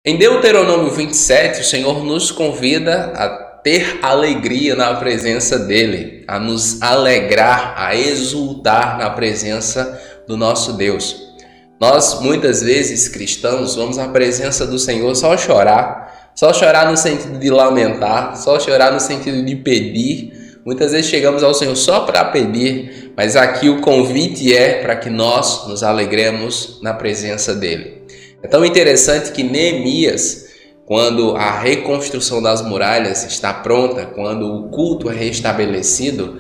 Em Deuteronômio 27, o Senhor nos convida a ter alegria na presença dEle, a nos alegrar, a exultar na presença do nosso Deus. Nós, muitas vezes, cristãos, vamos à presença do Senhor só chorar no sentido de lamentar, só chorar no sentido de pedir. Muitas vezes chegamos ao Senhor só para pedir, mas aqui o convite é para que nós nos alegremos na presença dEle. É tão interessante que Neemias, quando a reconstrução das muralhas está pronta, quando o culto é restabelecido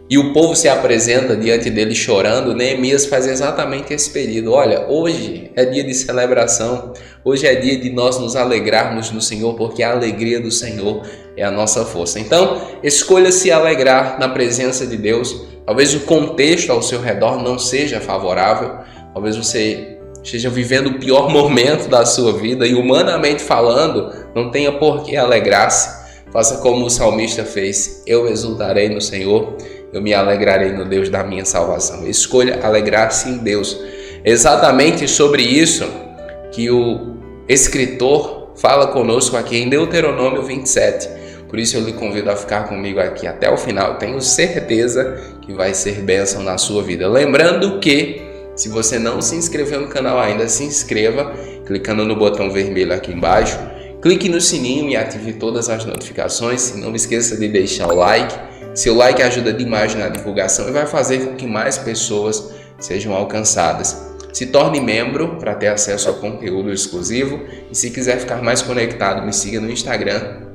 e o povo se apresenta diante dele chorando, Neemias faz exatamente esse pedido. Olha, hoje é dia de celebração, hoje é dia de nós nos alegrarmos no Senhor, porque a alegria do Senhor é a nossa força. Então, escolha se alegrar na presença de Deus. Talvez o contexto ao seu redor não seja favorável, talvez você esteja vivendo o pior momento da sua vida e, humanamente falando, não tenha por que alegrar-se. Faça como o salmista fez: eu exultarei no Senhor, eu me alegrarei no Deus da minha salvação. Escolha alegrar-se em Deus. Exatamente sobre isso que o escritor fala conosco aqui em Deuteronômio 27. Por isso eu lhe convido a ficar comigo aqui até o final. Tenho certeza que vai ser bênção na sua vida. Lembrando que, se você não se inscreveu no canal ainda, se inscreva clicando no botão vermelho aqui embaixo. Clique no sininho e ative todas as notificações. E não esqueça de deixar o like. Seu like ajuda demais na divulgação e vai fazer com que mais pessoas sejam alcançadas. Se torne membro para ter acesso a conteúdo exclusivo. E se quiser ficar mais conectado, me siga no Instagram,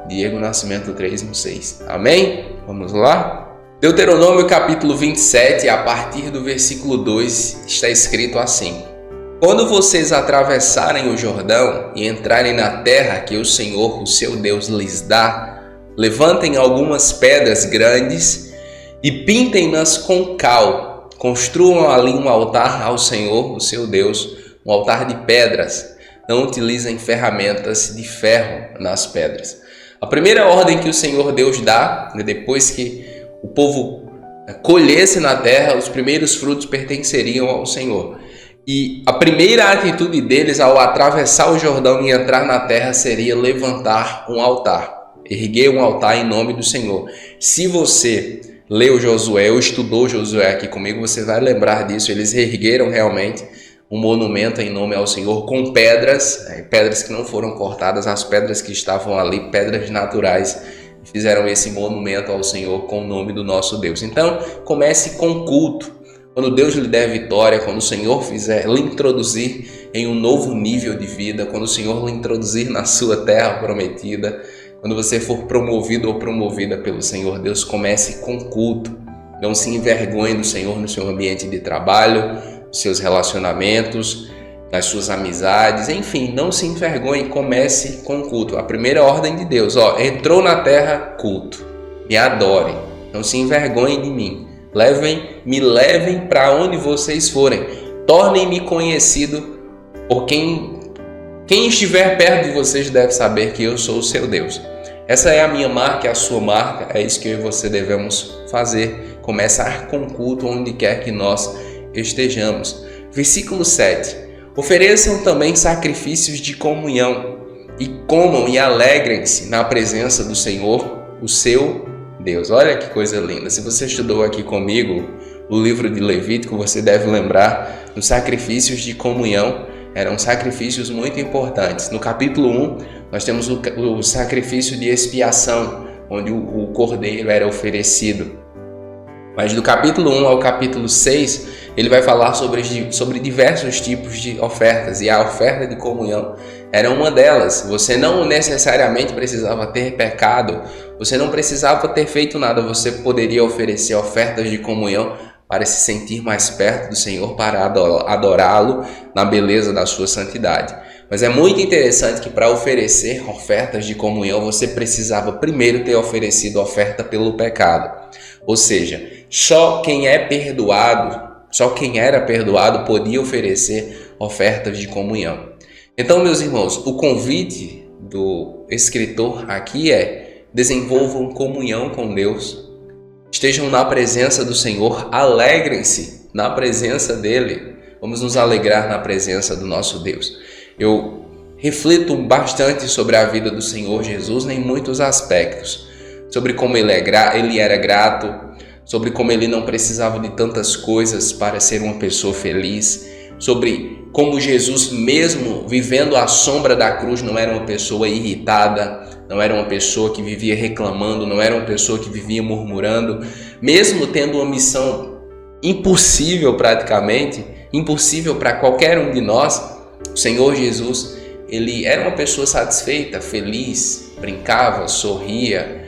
@DiegoNascimento316. Amém? Vamos lá? Deuteronômio capítulo 27, a partir do versículo 2, está escrito assim: quando vocês atravessarem o Jordão e entrarem na terra que o Senhor, o seu Deus, lhes dá, levantem algumas pedras grandes e pintem-nas com cal. Construam ali um altar ao Senhor, o seu Deus, um altar de pedras. Não utilizem ferramentas de ferro nas pedras. A primeira ordem que o Senhor Deus dá, depois que o povo colhesse na terra, os primeiros frutos pertenceriam ao Senhor. E a primeira atitude deles ao atravessar o Jordão e entrar na terra seria levantar um altar, erguer um altar em nome do Senhor. Se você leu Josué ou estudou Josué aqui comigo, você vai lembrar disso. Eles ergueram realmente um monumento em nome ao Senhor com pedras, pedras que não foram cortadas, as pedras que estavam ali, pedras naturais. Fizeram esse monumento ao Senhor com o nome do nosso Deus. Então, comece com culto. Quando Deus lhe der vitória, quando o Senhor lhe introduzir em um novo nível de vida, quando o Senhor lhe introduzir na sua terra prometida, quando você for promovido ou promovida pelo Senhor Deus, comece com culto. Não se envergonhe do Senhor no seu ambiente de trabalho, nos seus relacionamentos, nas suas amizades, enfim, não se envergonhe, comece com culto. A primeira ordem de Deus, entrou na terra, culto, me adorem, não se envergonhem de mim, me levem para onde vocês forem, tornem-me conhecido por quem estiver perto de vocês deve saber que eu sou o seu Deus. Essa é a minha marca, é a sua marca, é isso que eu e você devemos fazer, começar com culto onde quer que nós estejamos. Versículo 7. Ofereçam também sacrifícios de comunhão e comam e alegrem-se na presença do Senhor, o seu Deus. Olha que coisa linda. Se você estudou aqui comigo o livro de Levítico, você deve lembrar dos sacrifícios de comunhão. Eram sacrifícios muito importantes. No capítulo 1, nós temos o sacrifício de expiação, onde o cordeiro era oferecido. Mas do capítulo 1 ao capítulo 6, ele vai falar sobre diversos tipos de ofertas, e a oferta de comunhão era uma delas. Você não necessariamente precisava ter pecado, você não precisava ter feito nada, você poderia oferecer ofertas de comunhão para se sentir mais perto do Senhor, para adorá-lo na beleza da sua santidade. Mas é muito interessante que para oferecer ofertas de comunhão, você precisava primeiro ter oferecido oferta pelo pecado. Ou seja, só quem era perdoado podia oferecer ofertas de comunhão. Então, meus irmãos, o convite do escritor aqui é: desenvolvam comunhão com Deus, estejam na presença do Senhor, alegrem-se na presença dele. Vamos nos alegrar na presença do nosso Deus. Eu reflito bastante sobre a vida do Senhor Jesus em muitos aspectos. Sobre como ele era grato, sobre como ele não precisava de tantas coisas para ser uma pessoa feliz, sobre como Jesus, mesmo vivendo à sombra da cruz, não era uma pessoa irritada, não era uma pessoa que vivia reclamando, não era uma pessoa que vivia murmurando, mesmo tendo uma missão impossível praticamente, impossível para qualquer um de nós. O Senhor Jesus, ele era uma pessoa satisfeita, feliz, brincava, sorria,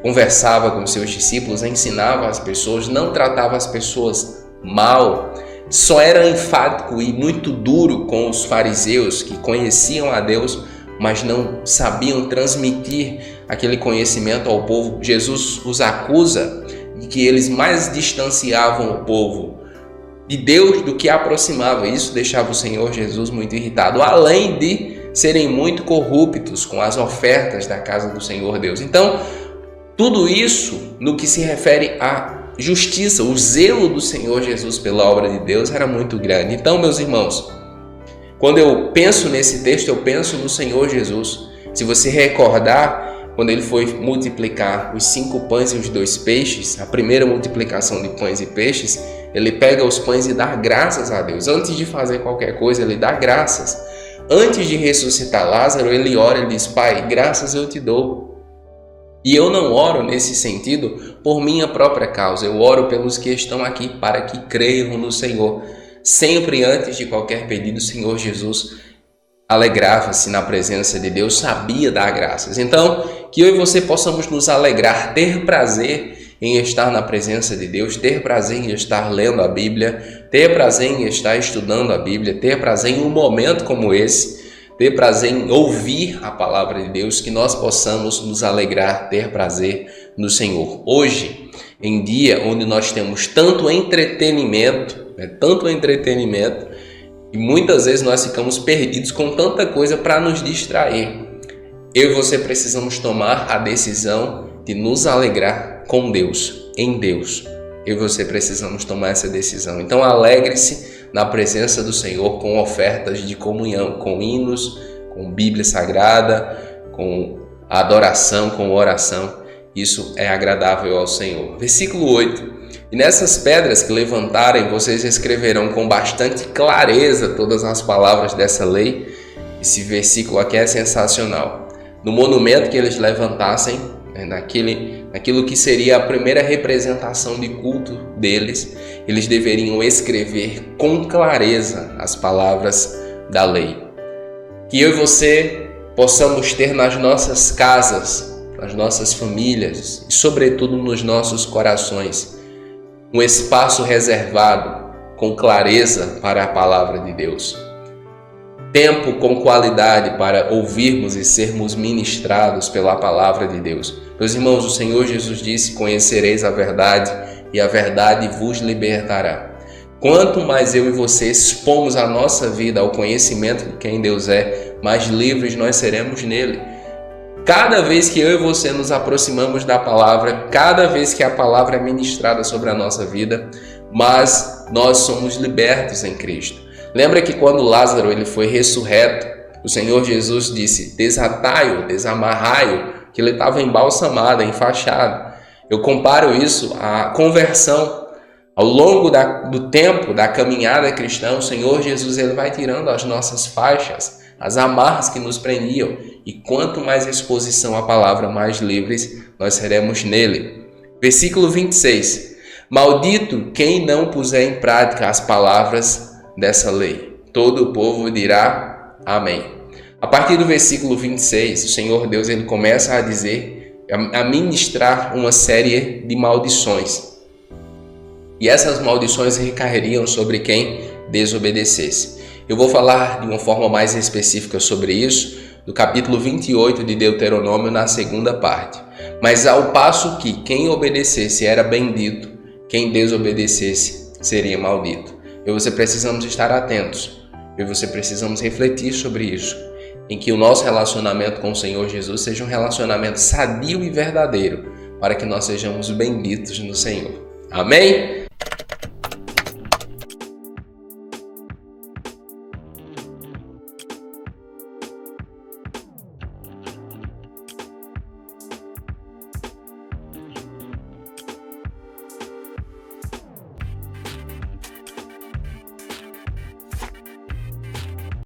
conversava com seus discípulos, ensinava as pessoas, não tratava as pessoas mal. Só era enfático e muito duro com os fariseus que conheciam a Deus, mas não sabiam transmitir aquele conhecimento ao povo. Jesus os acusa de que eles mais distanciavam o povo de Deus do que aproximava. Isso deixava o Senhor Jesus muito irritado, além de serem muito corruptos com as ofertas da casa do Senhor Deus. Então, tudo isso no que se refere à justiça, o zelo do Senhor Jesus pela obra de Deus era muito grande. Então, meus irmãos, quando eu penso nesse texto, eu penso no Senhor Jesus. Se você recordar, quando ele foi multiplicar os 5 pães e os 2 peixes, a primeira multiplicação de pães e peixes, ele pega os pães e dá graças a Deus. Antes de fazer qualquer coisa, ele dá graças. Antes de ressuscitar Lázaro, ele ora e diz: Pai, graças eu te dou. E eu não oro nesse sentido por minha própria causa, eu oro pelos que estão aqui para que creiam no Senhor. Sempre antes de qualquer pedido, o Senhor Jesus alegrava-se na presença de Deus, sabia dar graças. Então, que eu e você possamos nos alegrar, ter prazer em estar na presença de Deus, ter prazer em estar lendo a Bíblia, ter prazer em estar estudando a Bíblia, ter prazer em um momento como esse, ter prazer em ouvir a palavra de Deus, que nós possamos nos alegrar, ter prazer no Senhor. Hoje, em dia onde nós temos tanto entretenimento, e muitas vezes nós ficamos perdidos com tanta coisa para nos distrair, eu e você precisamos tomar a decisão de nos alegrar com Deus, em Deus. Eu e você precisamos tomar essa decisão. Então alegre-se na presença do Senhor com ofertas de comunhão, com hinos, com Bíblia Sagrada, com adoração, com oração. Isso é agradável ao Senhor. Versículo 8. E nessas pedras que levantarem, vocês escreverão com bastante clareza todas as palavras dessa lei. Esse versículo aqui é sensacional. No monumento que eles levantassem, naquilo que seria a primeira representação de culto deles, eles deveriam escrever com clareza as palavras da lei. Que eu e você possamos ter nas nossas casas, nas nossas famílias e sobretudo nos nossos corações um espaço reservado com clareza para a palavra de Deus. Tempo com qualidade para ouvirmos e sermos ministrados pela palavra de Deus. Meus irmãos, o Senhor Jesus disse: conhecereis a verdade e a verdade vos libertará. Quanto mais eu e você expomos a nossa vida ao conhecimento de quem Deus é, mais livres nós seremos nele. Cada vez que eu e você nos aproximamos da palavra, cada vez que a palavra é ministrada sobre a nossa vida, mas nós somos libertos em Cristo. Lembra que quando Lázaro ele foi ressurreto, o Senhor Jesus disse: desatai-o, desamarrai-o, que ele estava embalsamado, enfaixado. Eu comparo isso à conversão. Ao longo do tempo, da caminhada cristã, o Senhor Jesus ele vai tirando as nossas faixas, as amarras que nos prendiam. E quanto mais exposição à palavra, mais livres nós seremos nele. Versículo 26. Maldito quem não puser em prática as palavras dessa lei. Todo o povo dirá amém. A partir do versículo 26, o Senhor Deus ele começa a dizer, a ministrar uma série de maldições. E essas maldições recairiam sobre quem desobedecesse. Eu vou falar de uma forma mais específica sobre isso, do capítulo 28 de Deuteronômio, na segunda parte. Mas ao passo que quem obedecesse era bendito, quem desobedecesse seria maldito. Eu e você precisamos estar atentos. Eu e você precisamos refletir sobre isso. Em que o nosso relacionamento com o Senhor Jesus seja um relacionamento sadio e verdadeiro, para que nós sejamos benditos no Senhor. Amém?